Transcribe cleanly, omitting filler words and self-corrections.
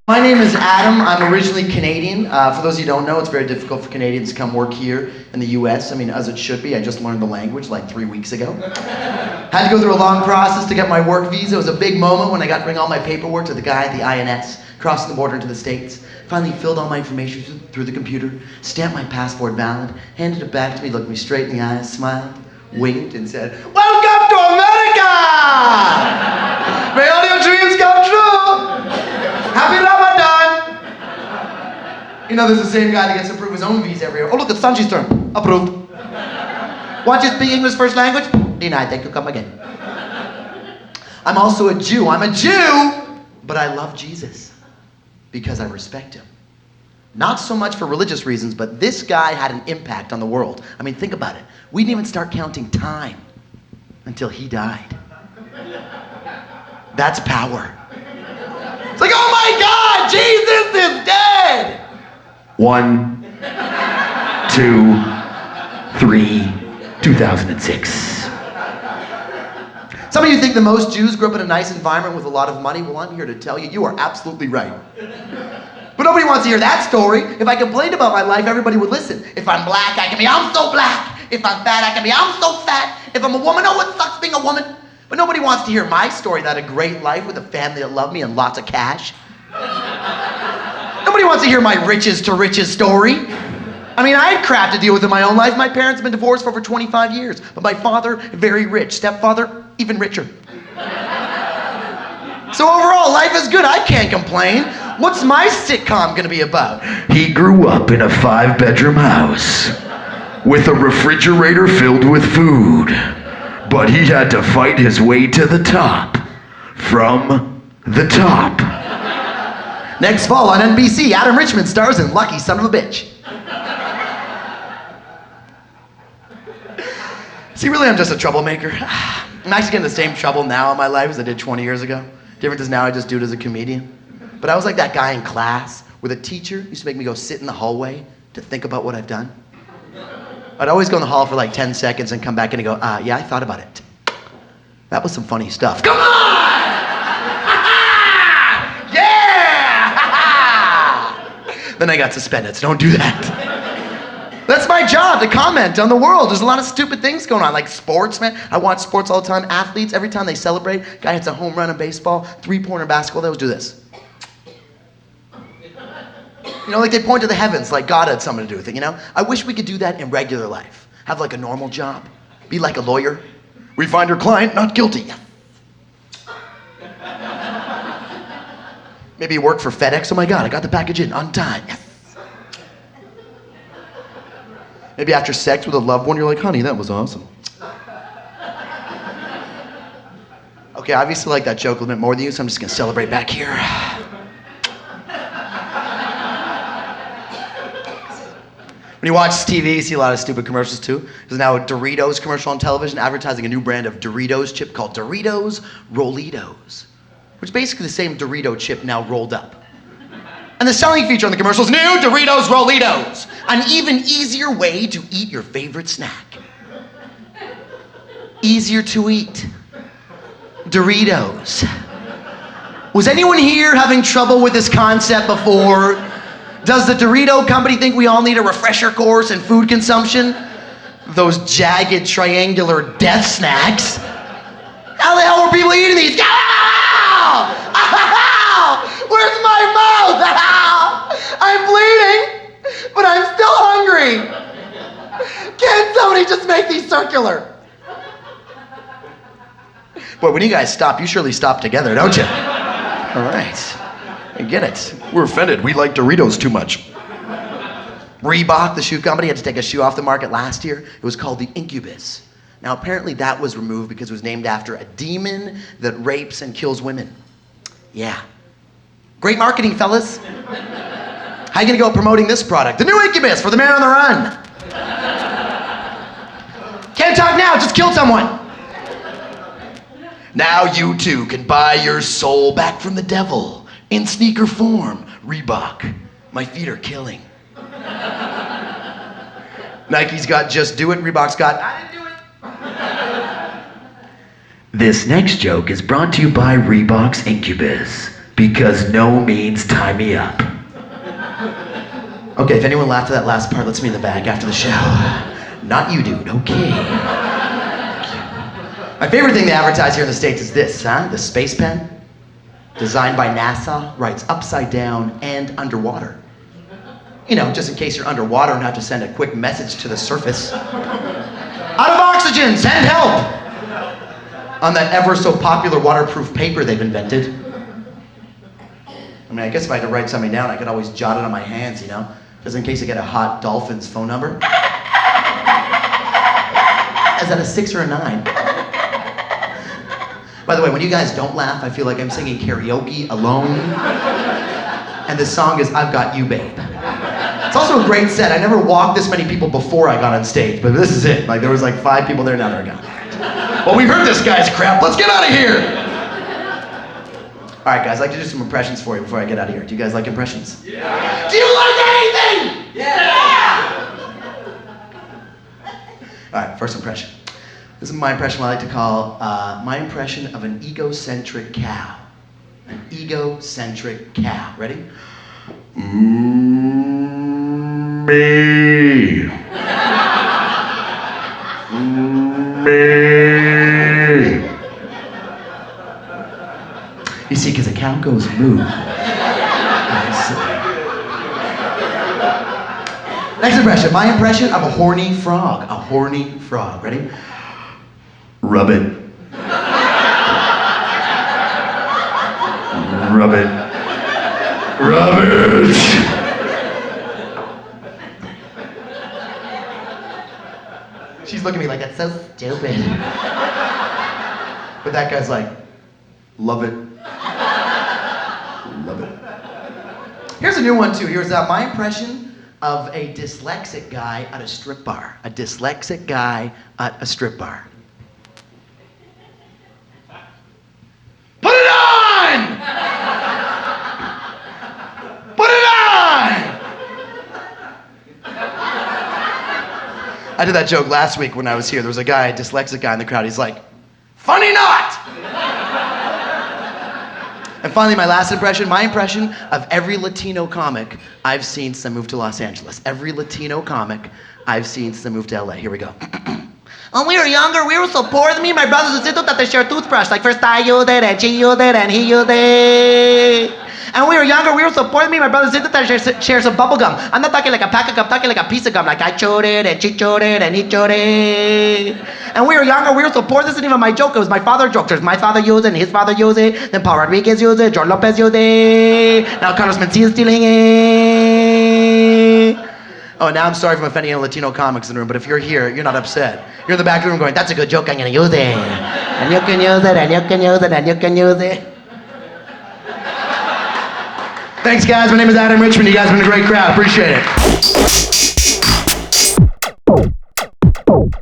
My name is Adam. I'm originally Canadian. For those of you who don't know, it's very difficult for Canadians to come work here in the US. I mean, as it should be. I just learned the language like 3 weeks ago. Had to go through a long process to get my work visa. It was a big moment when I got to bring all my paperwork to the guy at the INS, crossing the border into the States. Finally filled all my information through the computer, stamped my passport valid, handed it back to me, looked me straight in the eyes, smiled, winked, and said, "Welcome to America! May all your dreams come true! Happy Ramadan!" You know, there's the same guy that gets to approve his own visa every year. Oh, look, it's Sanji's turn. Approved. Want you to speak English first language? Denied. Thank you. Come again. I'm also a Jew. I'm a Jew, but I love Jesus because I respect him. Not so much for religious reasons, but this guy had an impact on the world. I mean, think about it. We didn't even start counting time until he died. That's power. It's like, oh my God, Jesus is dead! 1, 2, 3, 2006. Some of you think that most Jews grew up in a nice environment with a lot of money. Well, I'm here to tell you, you are absolutely right. But nobody wants to hear that story. If I complained about my life, everybody would listen. If I'm black, I can be, I'm so black. If I'm fat, I can be, I'm so fat. If I'm a woman, oh, it sucks being a woman. But nobody wants to hear my story, that I had a great life with a family that loved me and lots of cash. Nobody wants to hear my riches to riches story. I mean, I had crap to deal with in my own life. My parents have been divorced for over 25 years. But my father, very rich. Stepfather, even richer. So overall, life is good. I can't complain. What's my sitcom gonna be about? He grew up in a 5-bedroom house with a refrigerator filled with food, but he had to fight his way to the top from the top. Next fall on NBC, Adam Richmond stars in Lucky Son of a Bitch. See, really, I'm just a troublemaker. I'm actually getting the same trouble now in my life as I did 20 years ago. Difference is now I just do it as a comedian. But I was like that guy in class where the teacher used to make me go sit in the hallway to think about what I've done. I'd always go in the hall for like 10 seconds and come back in and go, yeah, I thought about it. That was some funny stuff. Come on! Yeah! Then I got suspended, so don't do that. That's my job, to comment on the world. There's a lot of stupid things going on, like sports, man. I watch sports all the time. Athletes, every time they celebrate, guy hits a home run in baseball, 3-pointer basketball, they always do this. You know, like they point to the heavens, like God had something to do with it, you know? I wish we could do that in regular life. Have like a normal job. Be like a lawyer. We find your client not guilty. Maybe you work for FedEx. Oh my God, I got the package in on time. Yes. Maybe after sex with a loved one, you're like, honey, that was awesome. Okay, I obviously like that joke a little bit more than you, so I'm just gonna celebrate back here. When you watch TV, you see a lot of stupid commercials too. There's now a Doritos commercial on television advertising a new brand of Doritos chip called Doritos Rollitos, which is basically the same Dorito chip now rolled up. And the selling feature on the commercial is new Doritos Rollitos, an even easier way to eat your favorite snack. Easier to eat. Doritos. Was anyone here having trouble with this concept before? Does the Dorito company think we all need a refresher course in food consumption? Those jagged, triangular death snacks. How the hell are people eating these? Ow! Ow! Where's my mouth? Ow! I'm bleeding, but I'm still hungry. Can't somebody just make these circular? Boy, when you guys stop, you surely stop together, don't you? All right. I get it. We're offended. We like Doritos too much. Reebok, the shoe company, had to take a shoe off the market last year. It was called the Incubus. Now, apparently that was removed because it was named after a demon that rapes and kills women. Yeah. Great marketing, fellas. How you gonna go promoting this product? The new Incubus for the man on the run. Can't talk now, just killed someone. Now you too can buy your soul back from the devil in sneaker form. Reebok. My feet are killing. Nike's got Just Do It. Reebok's got I didn't do it. This next joke is brought to you by Reebok's Incubus. because no means tie me up. Okay, if anyone laughed at that last part, let's meet in the back after the show. Not you, dude. Okay. My favorite thing they advertise here in the States is this, the space pen. Designed by NASA, writes upside down and underwater. You know, just in case you're underwater and have to send a quick message to the surface. Out of oxygen, send help! On that ever so popular waterproof paper they've invented. I mean, I guess if I had to write something down, I could always jot it on my hands, you know? Just in case I get a hot dolphin's phone number. Is that a 6 or a 9? By the way, when you guys don't laugh, I feel like I'm singing karaoke alone. And the song is I've Got You, Babe. It's also a great set. I never walked this many people before I got on stage, but this is it. Like, there was like 5 people there, now they're gone. Well, we've heard this guy's crap. Let's get out of here. All right, guys, I'd like to do some impressions for you before I get out of here. Do you guys like impressions? Yeah. Do you like anything? Yeah. All right, first impression. This is my impression, what I like to call my impression of an egocentric cow. An egocentric cow. Ready? Me. Me. You see, because a cow goes moo. Next impression, my impression of a horny frog. A horny frog. Ready? Rub it. Rub it. Rub it. She's looking at me like, that's so stupid. But that guy's like, love it. Love it. Here's a new one too. Here's my impression of a dyslexic guy at a strip bar. A dyslexic guy at a strip bar. Put it on! Put it on! I did that joke last week when I was here. There was a guy, a dyslexic guy in the crowd. He's like, funny not! And finally, my last impression, my impression of every Latino comic I've seen since I moved to Los Angeles. Every Latino comic I've seen since I moved to LA. Here we go. When we were younger, we were so poor. Me and my brothers and sisters that they share a toothbrush. Like first I used it, and she used it, and he used it. And when we were younger, we were so poor. Me and my brothers and sisters that share some bubble gum. I'm not talking like a pack of gum, I'm talking like a piece of gum. Like I chewed it, and she chewed it, and he chewed it. And we were younger, we were so poor. This isn't even my joke. It was my father's joke. There's my father used it, and his father used it. Then Paul Rodriguez used it, George Lopez used it. Now Carlos Mencia is stealing it. Oh, now I'm sorry if I'm offending any Latino comics in the room, but if you're here, you're not upset. You're in the back of the room going, that's a good joke, I'm gonna use it. And you can use it, and you can use it, and you can use it. Thanks, guys. My name is Adam Richmond. You guys have been a great crowd. Appreciate it.